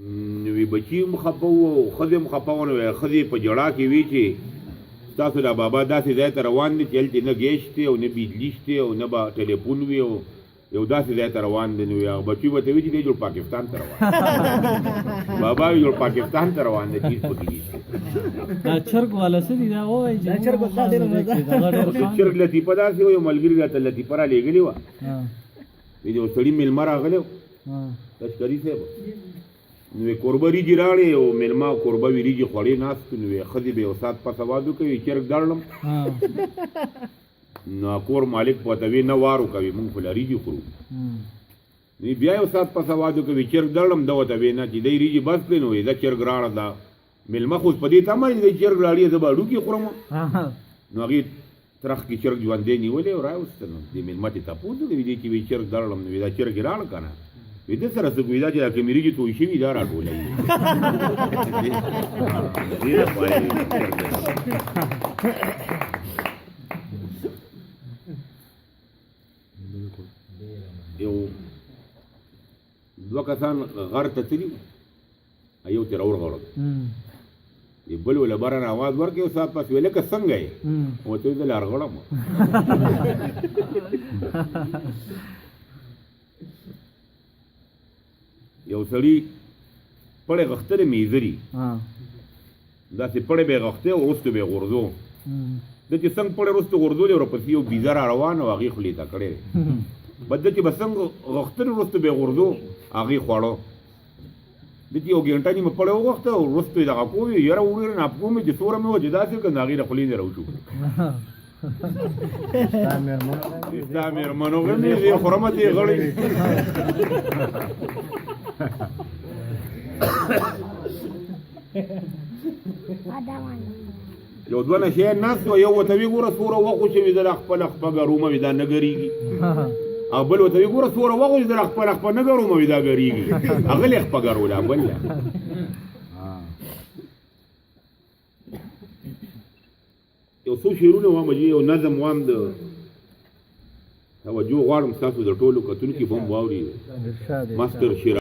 وی بچی هم خفه وو او ښځې هم خفه وه نو ښځې په ژړا کې وی چې ستاسو دا بابا داسې ځای ته روان دی چې هلته نه ګیس دی او نه بجلي شته او نه به ټلیفون وي او یو داسې ځای ته روان دی نو هغه بچي به ورته وي چې دی جوړ پاکستان ته روان بابا وي جوړ پاکستان ته روان دی چیز پکې نشته دا چرګ والا څه دي دا وایي چې چرګ لطیفه داسې و یو ملګري راته لطیفه را لېږلې وه وي د یو سړي مېلمه راغلی و تشکري صاحب نو کوربه ریجې راړې او مېلمه کوربه وي ریجې خوړې ناست نو ښځې به یو ساعت پس اواز وکوي چرګ دړلم نو کور مالک پته وي نه وار وکوي مونږ خو له ریجې خورو نو بیا یو ساعت پس اواز وکوي چرګ دړلم ده ورته وی نه چې دی ریجې بس کړې نو دا چرګ راړه دا مېلمه خو په دې تمه چې دی چرګ راړي زه به هډوکي خورم نو هغې ترخ کې چرګ ژوندی نیولې او راوسته نو دې مېلمه ته تپوس وکړي دی چې وی چرګ دړلم نو دا چرګ یې راړه که نه وی ده سره څه کوي دا چې دا کمې ریجې توی شوي دا راټولوي یو دوه کسان غر ته تلي یو ترې راورغړل بل وله بره نه اواز ورکړ یو ساعت پس ویې لکه څنګه یې ورته ویې زه له ارغړم یو سړي پړې غښتلې میزري داسې پړې به یې غښتې او وروستو به یې غورځو ده چې څنګه پړې وروستو غورځولې ورپسې یو بیزه را روان او هغې خولې ته کړی بس ده چې به څنګه غښتلې وروستو به یې غورځو هغې خوړو ده چې یو ګنټه نیمه پړې وغوښته او وروستو یې دغه کوي یاره وویل ناپوه مې چې څومره مې وه چې داسې کړه نو هغې نه خولې نه راوشو ستا مېرمنو غمې زه خورمه دې غړې یو دوه نشیان ناست و یو ورته وي ګوره څومره وخت وشوي زه لا خپله خپه ګرومه وي دا نه ګرېږي او بل ورته وي ګوره څومره وخت وشي زه لا خپله خپه نه ګرومه وي دا ګرېږي هغه لې خپه ګروله بل یو څو شعرونه وایم یو نظم وایم د توجه غواړم ستاسو د ټولو کتونکي به هم واوري ماسټر شیر